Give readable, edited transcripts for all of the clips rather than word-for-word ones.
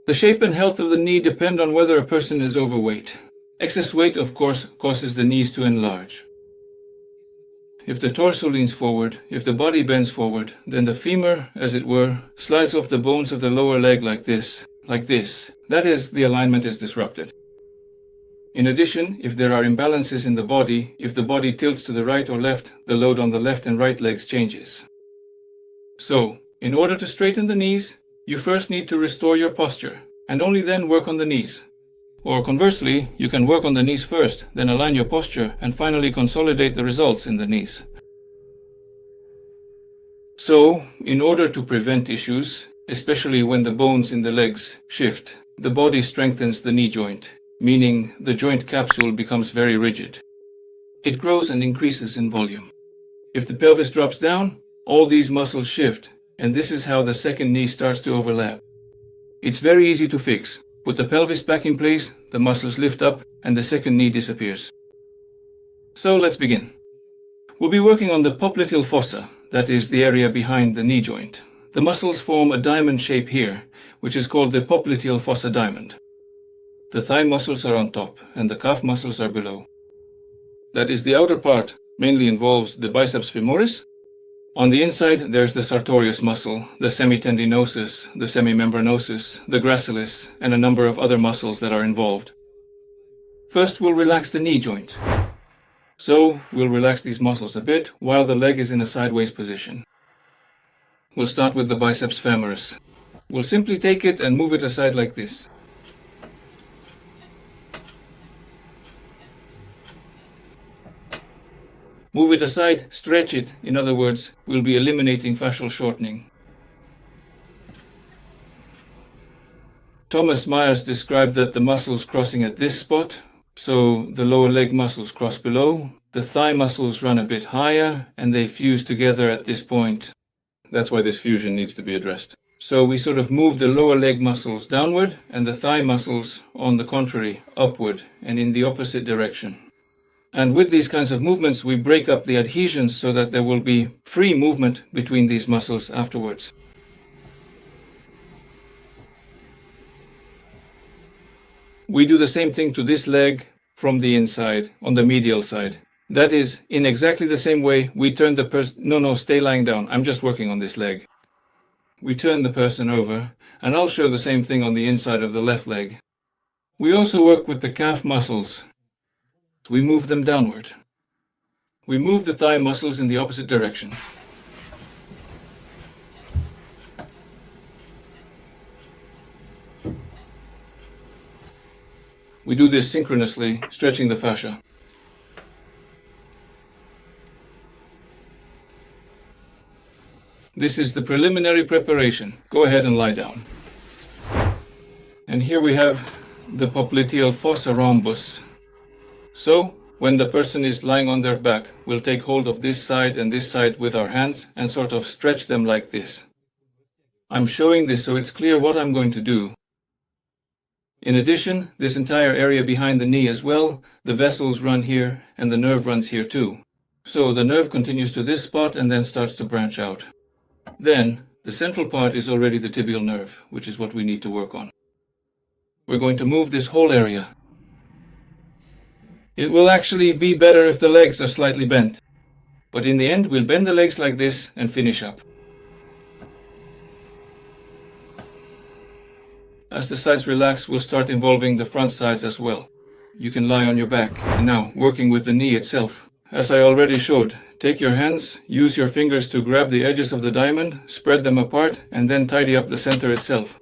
The shape and health of the knee depend on whether a person is overweight. Excess weight, of course, causes the knees to enlarge. If the torso leans forward, if the body bends forward, then the femur, as it were, slides off the bones of the lower leg like this. That is, the alignment is disrupted. In addition, if there are imbalances in the body, if the body tilts to the right or left, the load on the left and right legs changes. So, in order to straighten the knees, you first need to restore your posture, and only then work on the knees. Or conversely, you can work on the knees first, then align your posture, and finally consolidate the results in the knees. So, in order to prevent issues, especially when the bones in the legs shift, the body strengthens the knee joint, meaning the joint capsule becomes very rigid. It grows and increases in volume. If the pelvis drops down, all these muscles shift, and this is how the second knee starts to overlap. It's very easy to fix. Put the pelvis back in place, the muscles lift up, and the second knee disappears. So let's begin. We'll be working on the popliteal fossa, that is the area behind the knee joint. The muscles form a diamond shape here, which is called the popliteal fossa diamond. The thigh muscles are on top, and the calf muscles are below. That is, the outer part mainly involves the biceps femoris. On the inside, there's the sartorius muscle, the semitendinosus, the semimembranosus, the gracilis, and a number of other muscles that are involved. First, we'll relax the knee joint. So, we'll relax these muscles a bit while the leg is in a sideways position. We'll start with the biceps femoris. We'll simply take it and move it aside like this. Move it aside, stretch it. In other words, we'll be eliminating fascial shortening. Thomas Myers described that the muscles crossing at this spot, so the lower leg muscles cross below, the thigh muscles run a bit higher, and they fuse together at this point. That's why this fusion needs to be addressed. So we sort of move the lower leg muscles downward, and the thigh muscles, on the contrary, upward and in the opposite direction. And with these kinds of movements, we break up the adhesions so that there will be free movement between these muscles afterwards. We do the same thing to this leg from the inside, on the medial side. That is, in exactly the same way, we turn the person... No, stay lying down. I'm just working on this leg. We turn the person over, and I'll show the same thing on the inside of the left leg. We also work with the calf muscles. We move them downward. We move the thigh muscles in the opposite direction. We do this synchronously, stretching the fascia. This is the preliminary preparation. Go ahead and lie down. And here we have the popliteal fossa rhombus. So, when the person is lying on their back, we'll take hold of this side and this side with our hands and sort of stretch them like this. I'm showing this so it's clear what I'm going to do. In addition, this entire area behind the knee as well, the vessels run here and the nerve runs here too. So the nerve continues to this spot and then starts to branch out. Then, the central part is already the tibial nerve, which is what we need to work on. We're going to move this whole area. It will actually be better if the legs are slightly bent. But in the end, we'll bend the legs like this and finish up. As the sides relax, we'll start involving the front sides as well. You can lie on your back. And now, working with the knee itself. As I already showed, take your hands, use your fingers to grab the edges of the diamond, spread them apart, and then tidy up the center itself.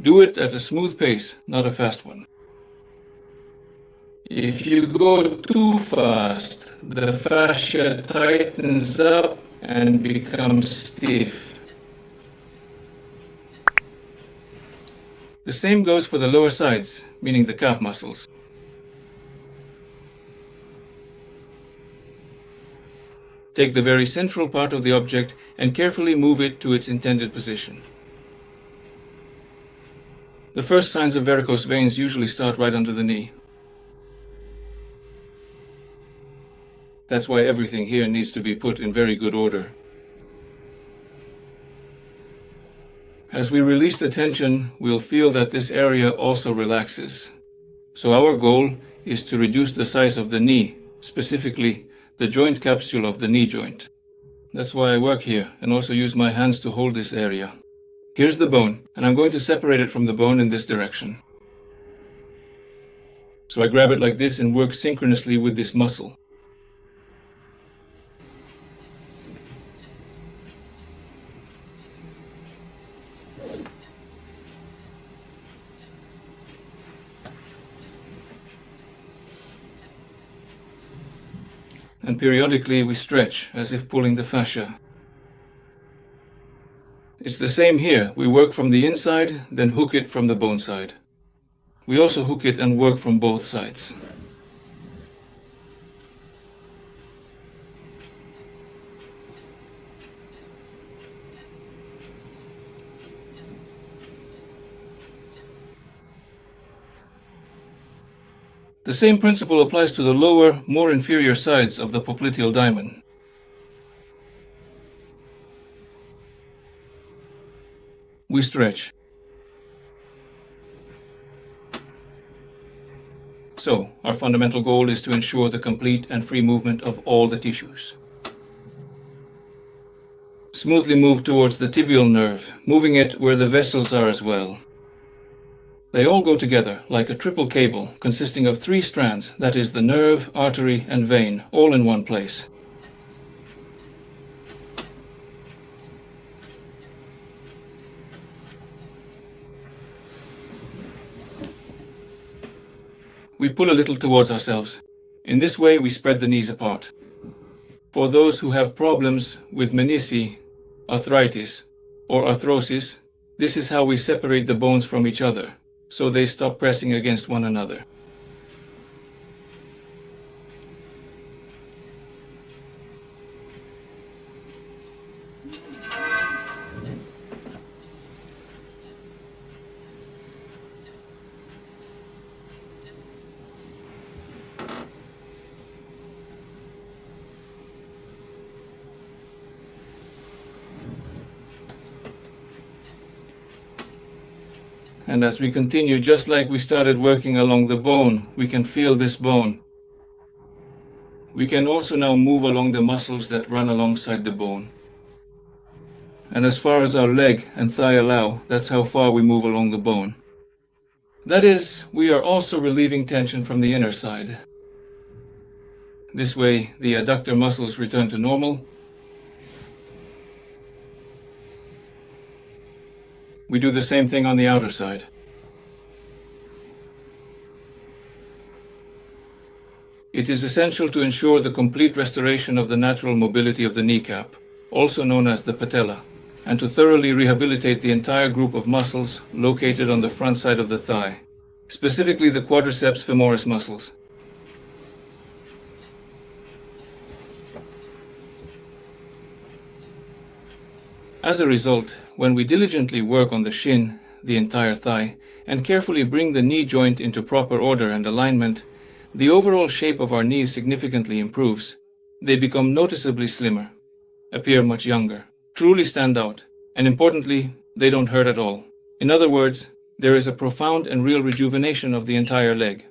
Do it at a smooth pace, not a fast one. If you go too fast, the fascia tightens up and becomes stiff. The same goes for the lower sides, meaning the calf muscles. Take the very central part of the object and carefully move it to its intended position. The first signs of varicose veins usually start right under the knee. That's why everything here needs to be put in very good order. As we release the tension, we'll feel that this area also relaxes. So our goal is to reduce the size of the knee, specifically the joint capsule of the knee joint. That's why I work here and also use my hands to hold this area. Here's the bone, and I'm going to separate it from the bone in this direction. So I grab it like this and work synchronously with this muscle. And periodically we stretch as if pulling the fascia. It's the same here. We work from the inside, then hook it from the bone side. We also hook it and work from both sides. The same principle applies to the lower, more inferior sides of the popliteal diamond. We stretch. So, our fundamental goal is to ensure the complete and free movement of all the tissues. Smoothly move towards the tibial nerve, moving it where the vessels are as well. They all go together like a triple cable consisting of 3 strands, that is the nerve, artery and vein, all in one place. We pull a little towards ourselves. In this way we spread the knees apart. For those who have problems with menisci, arthritis or arthrosis, this is how we separate the bones from each other, so they stop pressing against one another. And as we continue, just like we started working along the bone, we can feel this bone. We can also now move along the muscles that run alongside the bone. And as far as our leg and thigh allow, that's how far we move along the bone. That is, we are also relieving tension from the inner side. This way, the adductor muscles return to normal. We do the same thing on the outer side. It is essential to ensure the complete restoration of the natural mobility of the kneecap, also known as the patella, and to thoroughly rehabilitate the entire group of muscles located on the front side of the thigh, specifically the quadriceps femoris muscles. As a result, when we diligently work on the shin, the entire thigh, and carefully bring the knee joint into proper order and alignment, the overall shape of our knees significantly improves. They become noticeably slimmer, appear much younger, truly stand out, and importantly, they don't hurt at all. In other words, there is a profound and real rejuvenation of the entire leg.